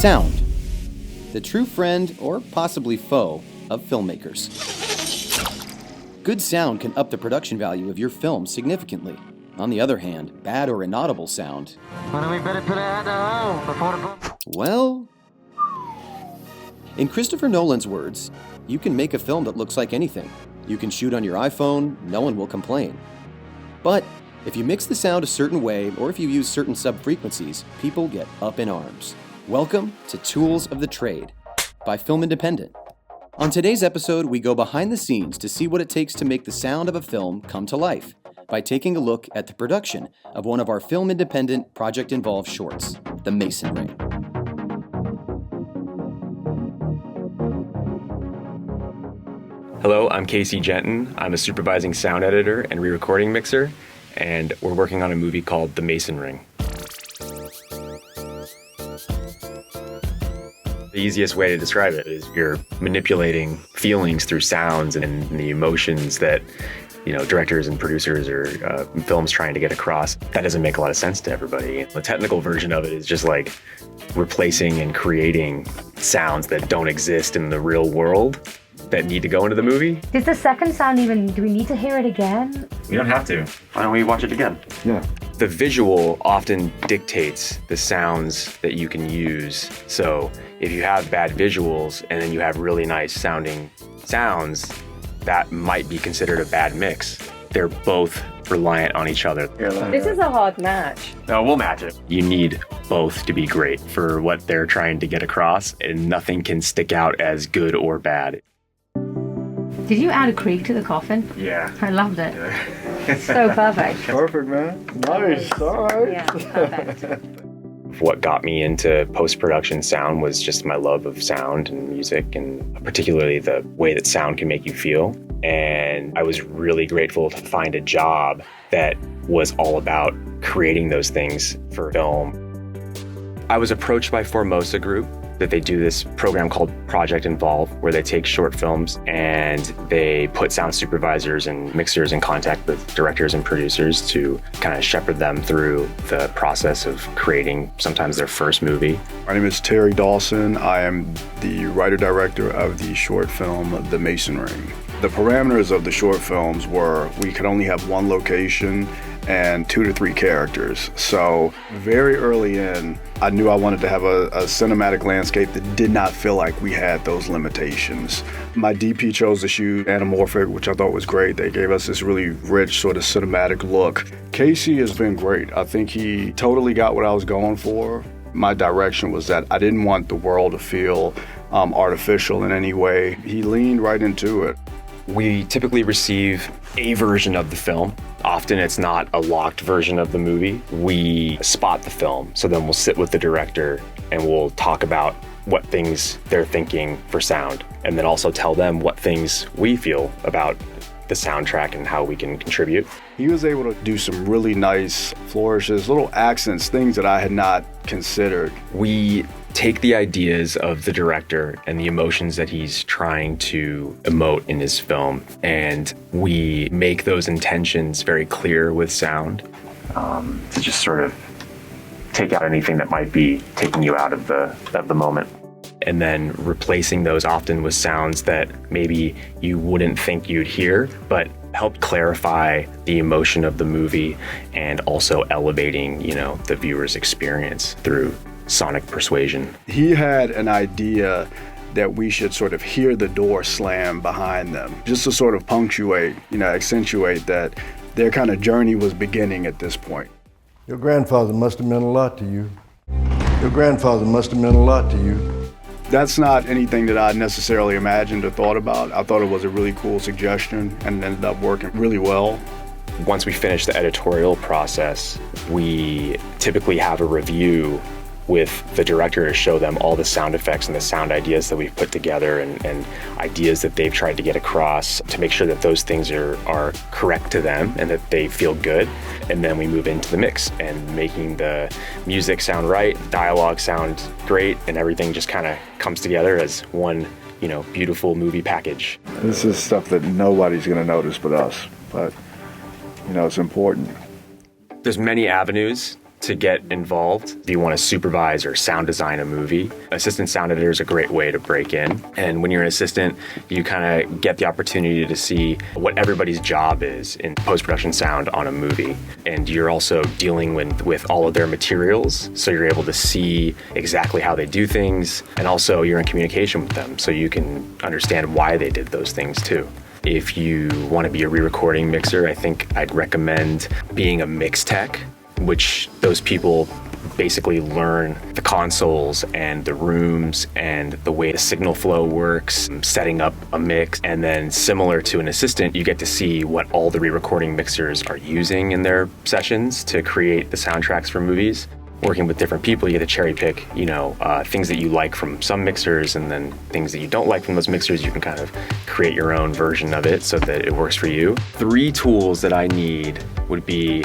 Sound, the true friend or possibly foe of filmmakers. Good sound can up the production value of your film significantly. On the other hand, bad or inaudible sound, well, in Christopher Nolan's words, you can make a film that looks like anything. You can shoot on your iPhone, no one will complain. But if you mix the sound a certain way, or if you use certain sub-frequencies, people get up in arms. Welcome to Tools of the Trade by Film Independent. On today's episode, we go behind the scenes to see what it takes to make the sound of a film come to life by taking a look at the production of one of our Film Independent project-involved shorts, The Mason Ring. Hello, I'm Casey Genton. I'm a supervising sound editor and re-recording mixer, and we're working on a movie called The Mason Ring. The easiest way to describe it is you're manipulating feelings through sounds and the emotions that, directors and producers or films trying to get across. That doesn't make a lot of sense to everybody. The technical version of it is just like replacing and creating sounds that don't exist in the real world that need to go into the movie. Does the second sound do we need to hear it again? We don't have to. Why don't we watch it again? Yeah. The visual often dictates the sounds that you can use. So if you have bad visuals and then you have really nice sounding sounds, that might be considered a bad mix. They're both reliant on each other. This is a hard match. No, we'll match it. You need both to be great for what they're trying to get across, and nothing can stick out as good or bad. Did you add a creak to the coffin? Yeah. I loved it. So perfect. Perfect, man. Nice. All right. Yeah, perfect. What got me into post-production sound was just my love of sound and music, and particularly the way that sound can make you feel. And I was really grateful to find a job that was all about creating those things for film. I was approached by Formosa Group that they do this program called Project Involve, where they take short films and they put sound supervisors and mixers in contact with directors and producers to kind of shepherd them through the process of creating sometimes their first movie. My name is Terry Dawson. I am the writer-director of the short film, The Mason Ring. The parameters of the short films were we could only have one location and 2 to 3 characters. So very early in, I knew I wanted to have a cinematic landscape that did not feel like we had those limitations. My DP chose to shoot anamorphic, which I thought was great. They gave us this really rich sort of cinematic look. Casey has been great. I think he totally got what I was going for. My direction was that I didn't want the world to feel artificial in any way. He leaned right into it. We typically receive a version of the film. Often it's not a locked version of the movie. We spot the film, so then we'll sit with the director and we'll talk about what things they're thinking for sound, and then also tell them what things we feel about the soundtrack and how we can contribute. He was able to do some really nice flourishes, little accents, things that I had not considered. We take the ideas of the director and the emotions that he's trying to emote in his film, and we make those intentions very clear with sound to just sort of take out anything that might be taking you out of the moment. And then replacing those often with sounds that maybe you wouldn't think you'd hear, but help clarify the emotion of the movie and also elevating, the viewer's experience through sonic persuasion. He had an idea that we should sort of hear the door slam behind them, just to sort of punctuate, accentuate that their kind of journey was beginning at this point. Your grandfather must have meant a lot to you. Your grandfather must have meant a lot to you. That's not anything that I necessarily imagined or thought about. I thought it was a really cool suggestion and it ended up working really well. Once we finish the editorial process, we typically have a review with the director to show them all the sound effects and the sound ideas that we've put together and ideas that they've tried to get across to make sure that those things are correct to them and that they feel good. And then we move into the mix and making the music sound right, dialogue sound great, and everything just kind of comes together as one, beautiful movie package. This is stuff that nobody's going to notice but us, but, it's important. There's many avenues to get involved. If you want to supervise or sound design a movie, assistant sound editor is a great way to break in. And when you're an assistant, you kind of get the opportunity to see what everybody's job is in post-production sound on a movie. And you're also dealing with all of their materials, so you're able to see exactly how they do things, and also you're in communication with them, so you can understand why they did those things too. If you want to be a re-recording mixer, I think I'd recommend being a mix tech, which those people basically learn the consoles and the rooms and the way the signal flow works, setting up a mix. And then similar to an assistant, you get to see what all the re-recording mixers are using in their sessions to create the soundtracks for movies. Working with different people, you get to cherry pick, things that you like from some mixers, and then things that you don't like from those mixers. You can kind of create your own version of it so that it works for you. 3 tools that I need would be,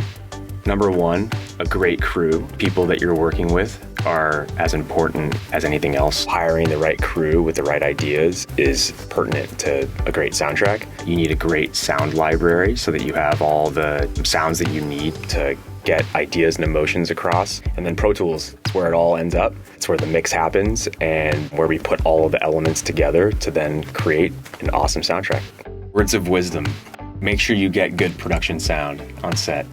number 1, a great crew. People that you're working with are as important as anything else. Hiring the right crew with the right ideas is pertinent to a great soundtrack. You need a great sound library so that you have all the sounds that you need to get ideas and emotions across. And then Pro Tools, it's where it all ends up. It's where the mix happens and where we put all of the elements together to then create an awesome soundtrack. Words of wisdom. Make sure you get good production sound on set.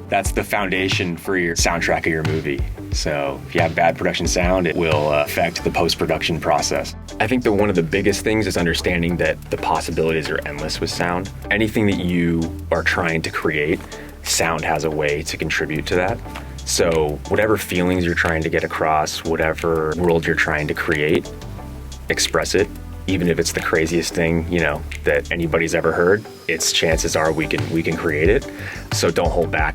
That's the foundation for your soundtrack of your movie. So if you have bad production sound, it will affect the post-production process. I think that one of the biggest things is understanding that the possibilities are endless with sound. Anything that you are trying to create, sound has a way to contribute to that. So whatever feelings you're trying to get across, whatever world you're trying to create, express it. Even if it's the craziest thing, that anybody's ever heard, its chances are we can create it. So don't hold back.